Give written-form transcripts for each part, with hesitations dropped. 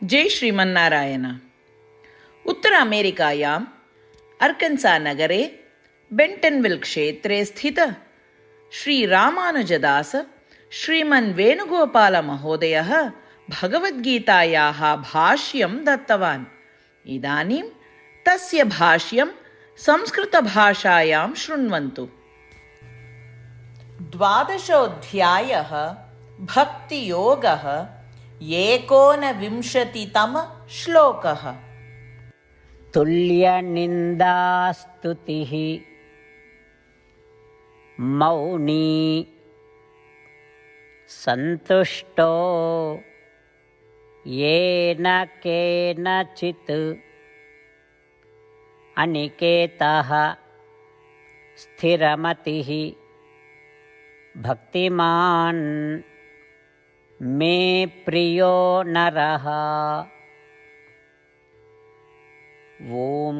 जय श्रीमन्नारायण। उत्तर अमेरिकायाम् अर्कन्सा नगरे बेण्टन्विल् क्षेत्रे स्थित श्रीरामानुजदास श्रीमन् वेणुगोपालमहोदयः भगवद्गीतायाः भाष्यं दत्तवान्। इदानीं तस्य भाष्यं संस्कृतभाषायां शृण्वन्तु। 12. भक्तियोगः। 19 श्लोकः। तुल्यनिन्दास्तुतिः मौनी सन्तुष्टो येन केनचित् अनिकेतः स्थिरमतिः भक्तिमान् मे प्रियो नरः। ओम।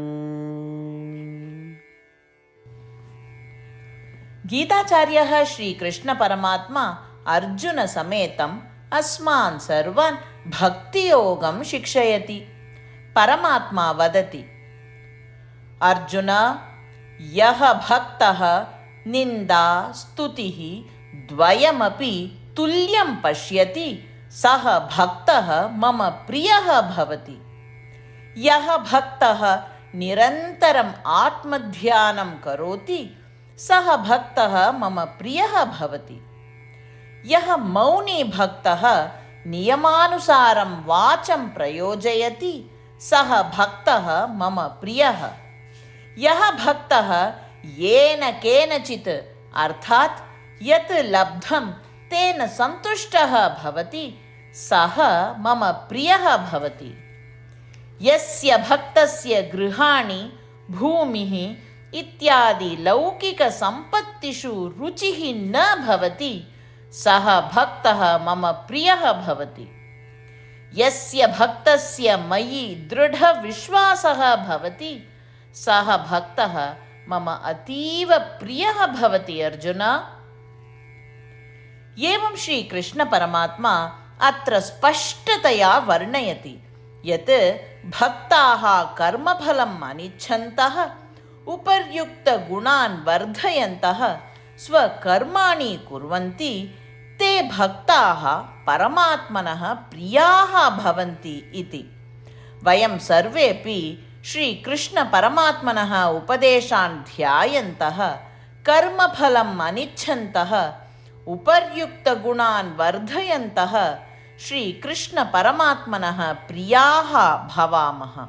गीताचार्यः श्रीकृष्ण परमात्मा अर्जुन समेतम् अस्मान् सर्वान् भक्तियोगं शिक्षयति। परमात्मा वदति, अर्जुन, यः भक्तः निन्दा स्तुतिः द्वयमपि तुल्यं पश्यति सः भक्तः मम प्रियः भवति। यः भक्तः निरन्तरम् आत्मध्यानं करोति सः भक्तः मम प्रियः भवति। यः मौनी भक्तः नियमानुसारं वाचं प्रयोजयति सः भक्तः मम प्रियः। यः भक्तः येन केनचित् अर्थात् यत् लब्धं तेन सन्तुष्टः भवति सः मम प्रियः भवति। यस्य भक्तस्य गृहाणि भूमिः इत्यादि लौकिकसम्पत्तिषु रुचिः न भवति सः भक्तः मम प्रियः भवति। यस्य भक्तस्य मयि दृढविश्वासः भवति सः भक्तः मम अतीव प्रियः भवति। अर्जुन, एवं श्रीकृष्ण परमात्मा अत्र स्पष्टतया वर्णयति यत् भक्ताः कर्मफलम् अनिच्छन्तः उपर्युक्तगुणान् वर्धयन्तः स्वकर्माणि कुर्वन्ति ते भक्ताः परमात्मनः प्रियाः भवन्ति इति। वयं सर्वेपि श्रीकृष्णपरमात्मनः उपदेशान् ध्यायन्तः कर्मफलम् अनिच्छन्तः उपर्युक्तगुणान् वर्धयन्तः श्रीकृष्णपरमात्मनः प्रियाः भवामः।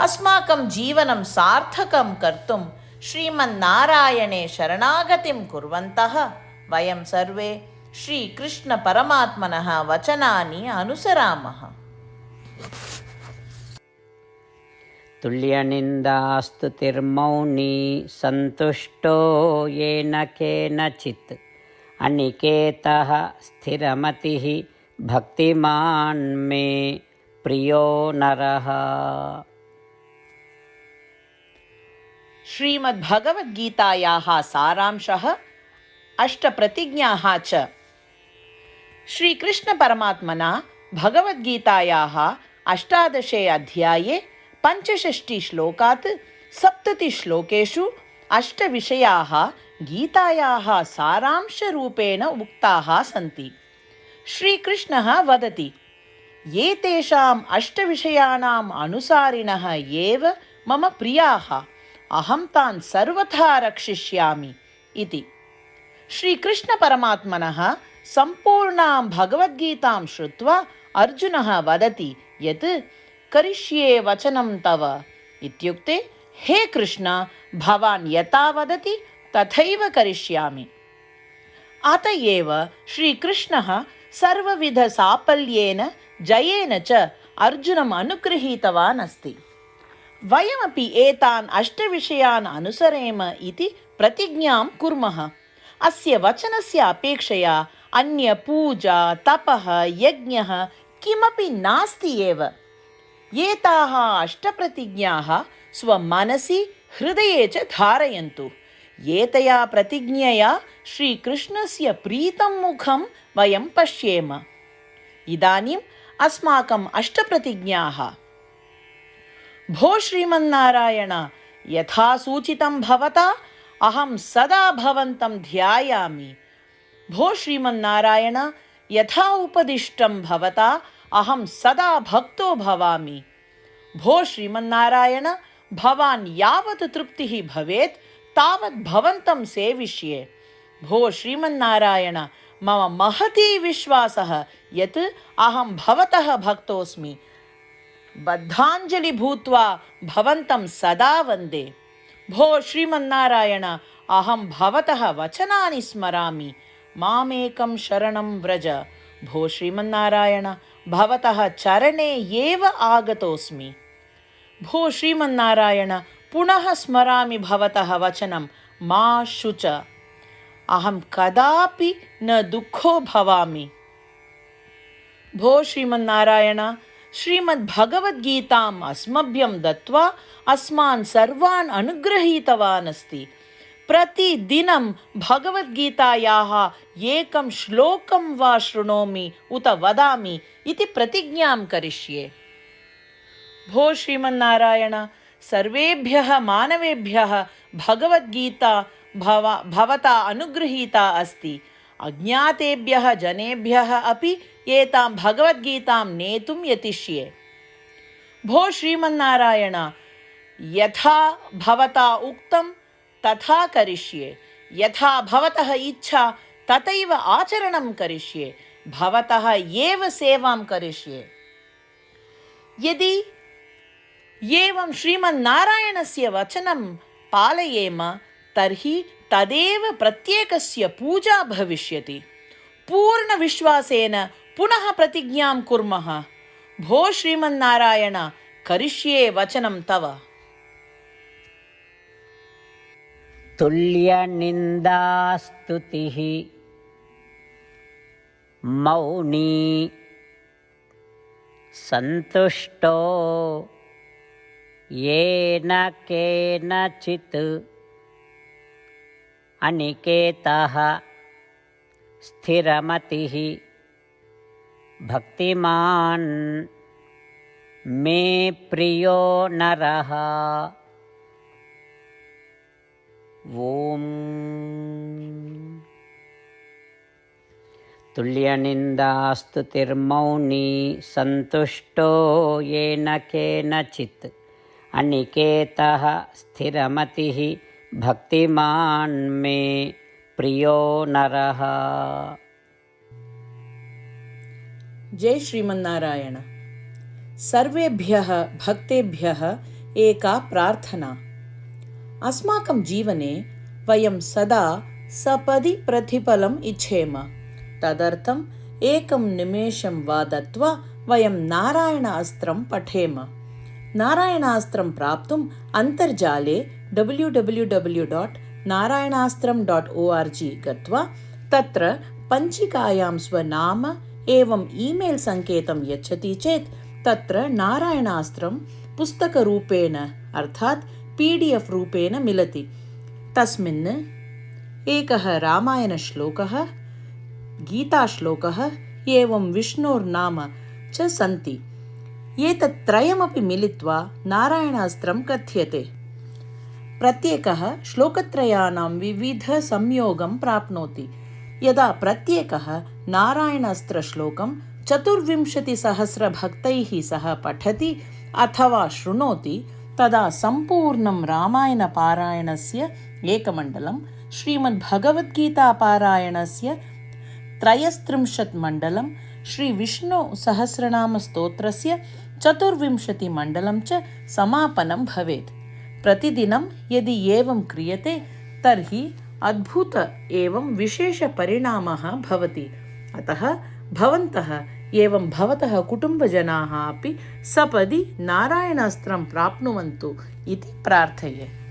अस्माकं जीवनं सार्थकं कर्तुं श्रीमन्नारायणे शरणागतिं कुर्वन्तः वयं सर्वे श्रीकृष्णपरमात्मनः वचनानि अनुसरामः। तुल्यनिन्दास्तुतिर्मौनी सन्तुष्टो येन केनचित् अनिकेतः स्थिरमतिः भक्तिमान् मे प्रियो नरः। श्रीमद्भगवद्गीतायाः सारांशः, अष्टप्रतिज्ञाः च। श्रीकृष्णपरमात्मना भगवद्गीतायाः 18 अध्याये 65 श्लोकात् 70 श्लोकेषु 8 विषयाः गीतायाः सारांशरूपेण उक्ताः सन्ति। श्रीकृष्णः वदति, एतेषाम् 8 विषयाणाम् अनुसारिणः एव मम प्रियाः, अहं तान् सर्वथा रक्षिष्यामि इति। श्रीकृष्णपरमात्मनः सम्पूर्णां भगवद्गीतां श्रुत्वा अर्जुनः वदति यत् करिष्ये वचनं तव इत्युक्ते, हे कृष्ण, भवान् यथा वदति तथैव करिष्यामि। अत एव श्रीकृष्णः सर्वविधसाफल्येन जयेन च अर्जुनम् अनुगृहीतवान् अस्ति। वयमपि एतान् 8 विषयान् अनुसरेम इति प्रतिज्ञां कुर्मः। अस्य वचनस्य अपेक्षया अन्य पूजा, तपः, यज्ञः किमपि नास्ति एव। एताः 8 प्रतिज्ञाः स्वमनसि हृदये च धारयन्तु। एतया प्रतिज्ञया श्रीकृष्णस्य प्रीतं मुखं वयं पश्येम। इदानीम् अस्माकम् अष्टप्रतिज्ञाः। भो श्रीमन्नारायण, यथा सूचितं भवता अहं सदा भवन्तं ध्यायामि। भो श्रीमन्नारायण, यथा उपदिष्टं भवता अहं सदा भक्तो भवामि। भो श्रीमन्नारायण, भवान् यावत् तृप्तिः भवेत् तावत् भवन्तं सेविष्ये। भो श्रीमन्नारायण, मम महती विश्वासः यत् अहं भवतः भक्तोऽस्मि। बद्धाञ्जलि भूत्वा भवन्तं सदा वन्दे। भो श्रीमन्नारायण, अहं भवतः वचनानि स्मरामि। मामेकं शरणं व्रज। भो श्रीमन्नारायण, भवतः चरणे एव आगतोऽस्मि। भो श्रीमन्नारायण, पुनः स्मरामि भवतः वचनं, मा शुच। अहं कदापि न दुःखो भवामि। भो श्रीमन्नारायण, श्रीमद्भगवद्गीताम् अस्मभ्यं दत्त्वा अस्मान् सर्वान् अनुगृहीतवान् अस्ति। प्रतिदिनं भगवद्गीतायाः एकं श्लोकं वा शृणोमि उत वदामि इति प्रतिज्ञां करिष्ये। भो श्रीमन्नारायण, सर्वेभ्यः मानवेभ्यः भगवद्गीता भवता अनुगृहीता अस्ति। अज्ञातेभ्यः जनेभ्यः अपि एतां भगवद्गीतां नेतुं यतिष्ये। भो श्रीमन्नारायण, यथा भवता उक्तं तथा करिष्ये। यथा भवतः इच्छा तथैव आचरणं करिष्ये। भवतः एव सेवां करिष्ये। यदि एवं श्रीमन्नारायणस्य वचनं पालयेम तर्हि तदेव प्रत्येकस्य पूजा भविष्यति। पूर्णविश्वासेन पुनः प्रतिज्ञां कुर्मः। भो श्रीमन्नारायण, करिष्ये वचनं तव। तुल्यनिन्दास्तुतिः मौनी सन्तुष्टो येन केनचित् अनिकेतः स्थिरमतिः भक्तिमान् मे प्रियो नरः। ॐ तुल्यनिन्दास्तुतिर्मौनी सन्तुष्टो येन केनचित् अनिकेतः स्थिरमतिः भक्तिमान् मे प्रियो नरः। जय श्रीमन्नारायण। सर्वेभ्यः भक्तेभ्यः एका प्रार्थना। अस्माकं जीवने वयं सदा सपदि प्रतिफलम् इच्छेम। तदर्थम् एकं निमेषं वा दत्त्वा वयं नारायणास्त्रं पठेम। नारायणास्त्रं प्राप्तुम् अन्तर्जाले www.narayanaastram.org गत्वा तत्र पञ्चिकायां स्वनाम एवं ईमेल् सङ्केतं यच्छति चेत् तत्र नारायणास्त्रं पुस्तकरूपेण अर्थात् PDF रूपेण मिलति। तस्मिन् एकः रामायणश्लोकः, गीताश्लोकः एवं विष्णोर्नाम च सन्ति। एतत् त्रयमपि मिलित्वा नारायणास्त्रं कथ्यते। प्रत्येकः श्लोकत्रयाणां विविधसंयोगं प्राप्नोति। यदा प्रत्येकः नारायणास्त्रश्लोकं 24,000 सह पठति अथवा शृणोति तदा सम्पूर्णं रामायणपारायणस्य एकमण्डलं, श्रीमद्भगवद्गीतापारायणस्य 33 मण्डलं, श्रीविष्णुसहस्रनामस्तोत्रस्य 24 मण्डलं च समापनं भवेत्। प्रतिदिनं यदि एवं क्रियते तर्हि अद्भुत एवं विशेषपरिणामः भवति। अतः भवन्तः एवं भवतः कुटुम्बजनाः अपि सपदि नारायणास्त्रं प्राप्नुवन्तु इति प्रार्थये।